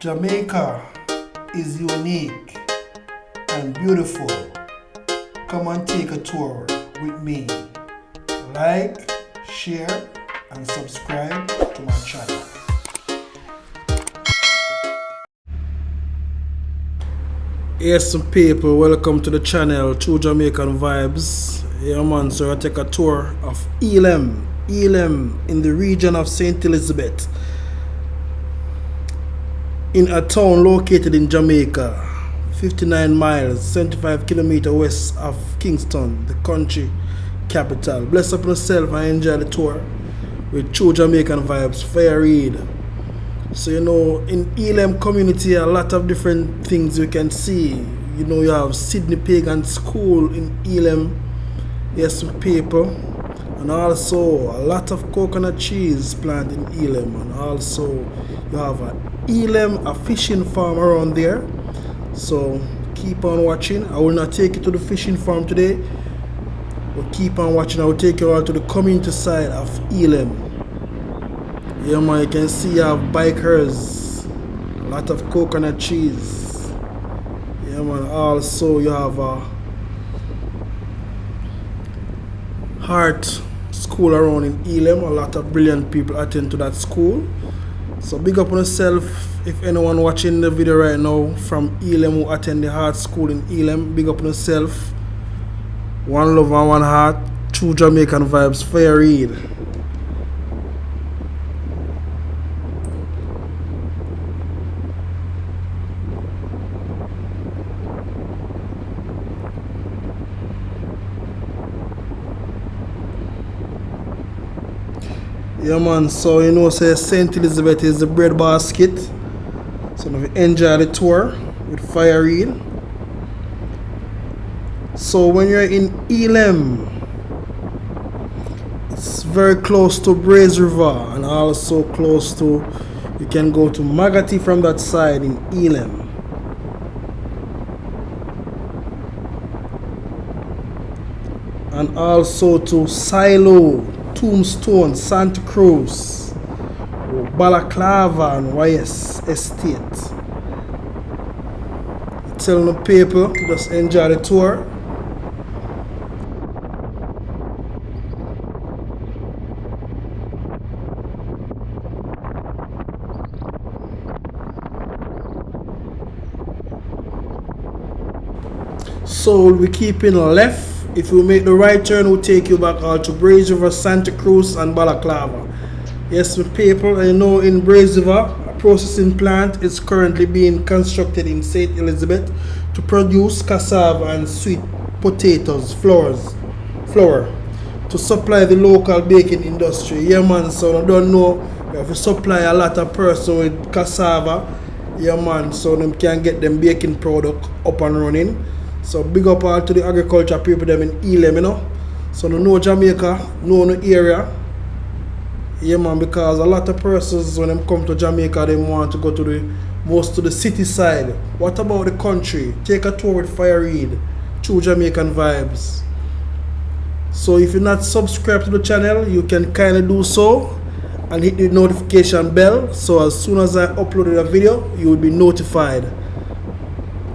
Jamaica is unique and beautiful. Come and take a tour with me. Like, share, and subscribe to my channel. Yes, some people, welcome to the channel, True Jamaican Vibes. Yeah man, so I take a tour of Elim in the region of St. Elizabeth, in a town located in Jamaica, 59 miles, 75 kilometers west of Kingston, the country capital. Bless up yourself and enjoy the tour with True Jamaican Vibes, Reid. So you know, in Elim community, a lot of different things you can see. You know, you have Sydney Pagan School in Elim, yes, some people, and also a lot of coconut trees planted in Elim, and also you have a fishing farm around there. So keep on watching. I will not take you to the fishing farm today, but keep on watching. I will take you all to the community side of Elim. Yeah man, you can see you have bikers, a lot of coconut trees. Yeah man, also you have a art school around in Elim. A lot of brilliant people attend to that school. So big up on yourself. If anyone watching the video right now from Elim who attend the art school in Elim, big up on yourself. One love and one heart. True Jamaican Vibes, Reid. Yeah man, so you know, say St. Elizabeth is the bread basket. So now we enjoy the tour with Reid. So when you're in Elim, it's very close to Braze River, and also close to, you can go to Magati from that side in Elim. And also to Silo, Tombstone, Santa Cruz, Balaclava, and YS Estate. Telling the people, just enjoy the tour. So we keep in left. If you make the right turn, we'll take you back out to Braze River, Santa Cruz, and Balaclava. Yes, people, I know in Braze River, a processing plant is currently being constructed in St. Elizabeth to produce cassava and sweet potatoes, flour, to supply the local baking industry. Yeah, man, so I don't know if you supply a lot of person with cassava, yeah, man, so them can get them baking product up and running. So big up all to the agriculture people them in Elim, you know. So no Jamaica, no area. Yeah man, because a lot of persons when them come to Jamaica, they want to go to the city side. What about the country? Take a tour with Reid, True Jamaican Vibes. So if you're not subscribed to the channel, you can kindly do so and hit the notification bell, so as soon as I upload a video, you will be notified.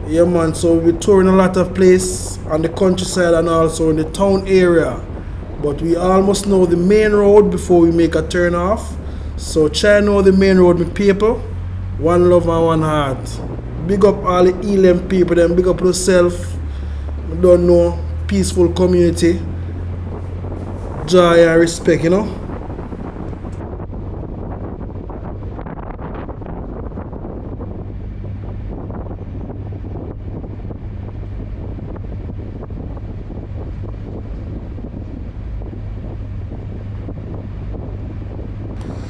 Yeah man, so we're touring a lot of places on the countryside and also in the town area, but we almost know the main road before we make a turn off. So try to know the main road, my people. One love and one heart. Big up all the Elim people, then big up yourself. I don't know, peaceful community, joy and respect, you know.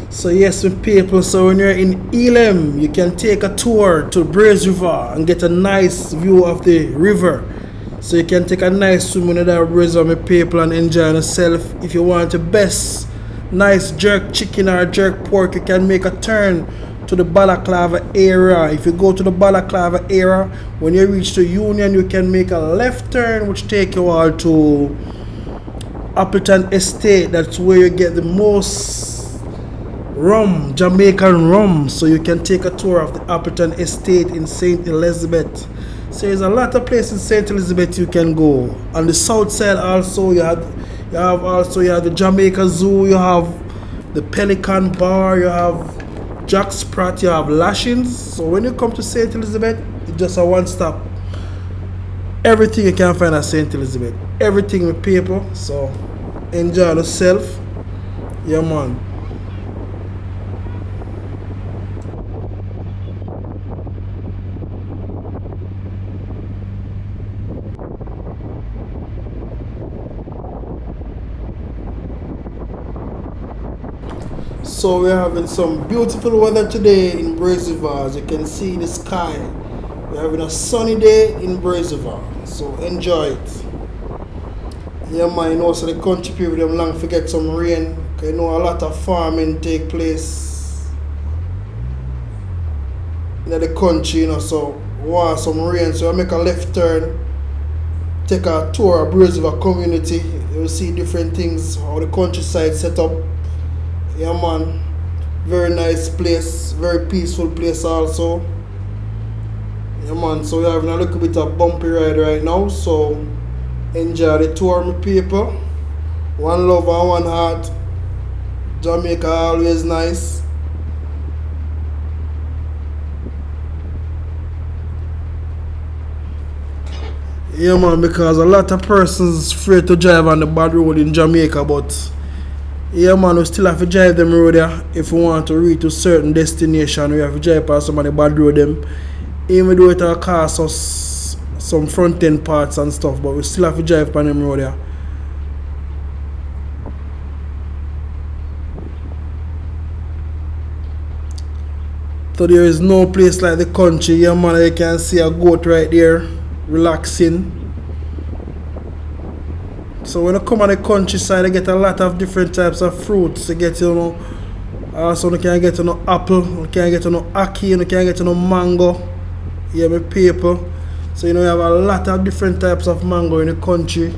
So yes, people, so when you're in Elim, you can take a tour to Braze River and get a nice view of the river. So you can take a nice swim in that Braze River, my people, and enjoy yourself. If you want the best nice jerk chicken or jerk pork, you can make a turn to the Balaclava area. If you go to the Balaclava area, when you reach the Union, you can make a left turn which take you all to Appleton Estate. That's where you get the most rum, Jamaican rum. So you can take a tour of the Appleton Estate in St. Elizabeth. So there's a lot of places in St. Elizabeth you can go. On the south side also you have the Jamaica Zoo, you have the Pelican Bar, you have Jack Sprat, you have Lashings. So when you come to St. Elizabeth, it's just a one stop. Everything you can find at St. Elizabeth. Everything with people. So enjoy yourself. Yeah, man. So we're having some beautiful weather today in Braziver. As you can see in the sky, we're having a sunny day in Braziver. So enjoy it. Yeah, man, you know, so the country people them long forget some rain. Cause you know a lot of farming take place in the country, you know, so we want some rain. So I make a left turn, take a tour of Braziver community. You will see different things, how the countryside set up. Yeah, man, very nice place, very peaceful place also. Yeah, man, so we're having a little bit of bumpy ride right now, so enjoy the tour, my people. One love and one heart. Jamaica always nice. Yeah, man, because a lot of persons afraid to drive on the bad road in Jamaica, but yeah, man, we still have to drive them road there. If we want to reach to certain destination, we have to drive past some of the bad road them. Even though it will cost us some front end parts and stuff, but we still have to drive on them road there. So there is no place like the country. Yeah, man, you can see a goat right there, relaxing. So when you come on the countryside, you get a lot of different types of fruits. You get, you know, also you can get, you know, apple, you can get, you know, ackee, you can get, you know, mango. Yeah, my people. So you know, you have a lot of different types of mango in the country.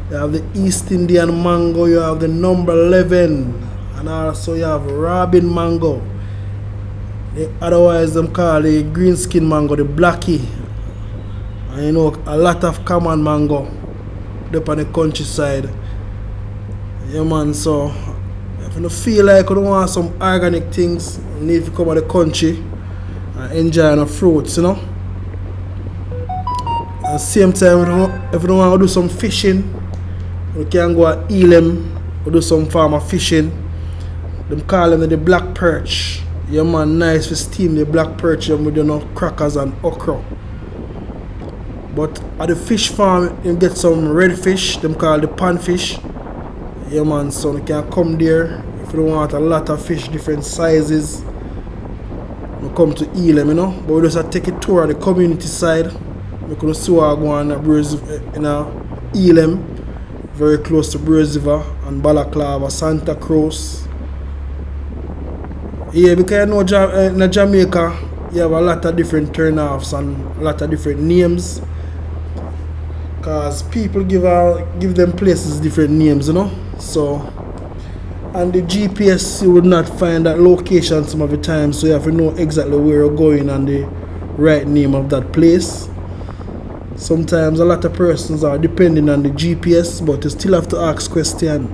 You have the East Indian mango, you have the number 11, and also you have Robin mango. Otherwise them call the green skin mango, the blackie. And you know, a lot of common mango up on the countryside. Yeah, man, so if you feel like you don't want some organic things, you need to come to the country and enjoy the fruits, you know. At the same time, if you don't want to do some fishing, you can go to Elim or do some farmer fishing. Them call them the black perch. Yeah, man, nice to steam the black perch with, you know, crackers and okra. But at the fish farm, you get some red fish, them called the panfish. Yeah, man, so you can come there if you don't want a lot of fish, different sizes. You come to Elim, you know. But we just take a tour of the community side. You can see what going on in Elim, very close to Braziver and Balaclava, Santa Cruz. Yeah, because you know in Jamaica, you have a lot of different turnoffs and a lot of different names. Because people give them places different names, you know. So, and the GPS, you would not find that location some of the time, so you have to know exactly where you're going and the right name of that place. Sometimes a lot of persons are depending on the GPS, but you still have to ask questions.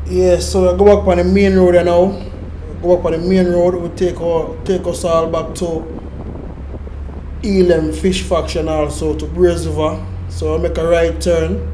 Yeah, so I go back on the main road now. Go back on the main road, we take us all back to Elim Fish Faction also to Brace River. So I make a right turn.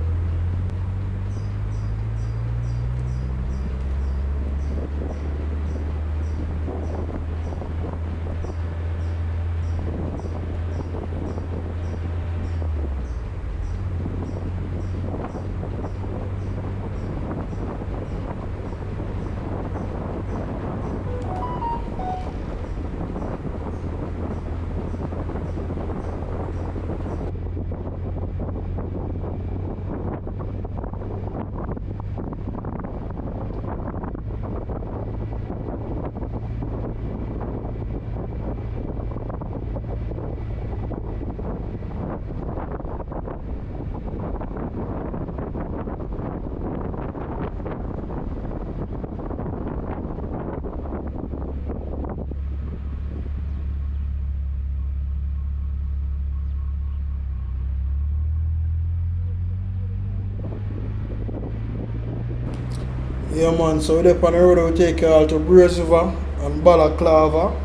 Yeah man, so we're up on the road, we take you all to Brace River and Balaclava.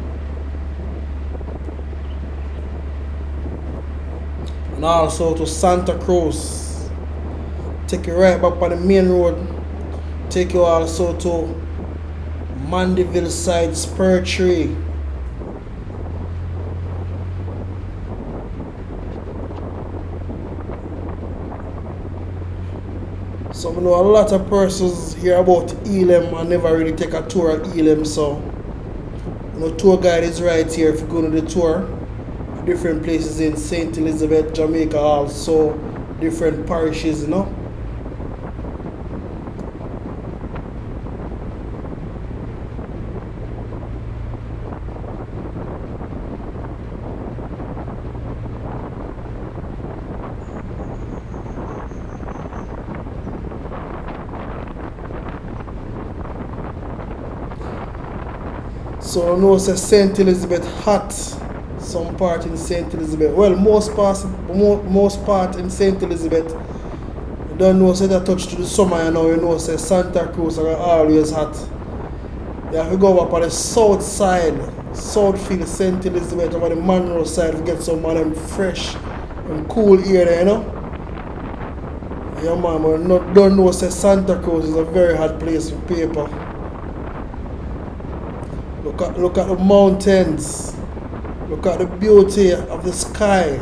And also to Santa Cruz. Take you right back on the main road. Take you also to Mandeville Side Spur Tree. So I know a lot of persons hear about Elim and never really take a tour of Elim, so tour guide is right here if you go to the tour. Different places in St. Elizabeth, Jamaica, also different parishes, So I know say St. Elizabeth hot. Some part in St. Elizabeth. Well, most part in St. Elizabeth. You don't know say that touch to the summer, you know say Santa Cruz are always hot. You have to go up on the south side, Southfield, St. Elizabeth, over the Monroe side to get some of them fresh and cool air there, Yeah man, but don't know say Santa Cruz is a very hot place for people. Look at the mountains. Look at the beauty of the sky.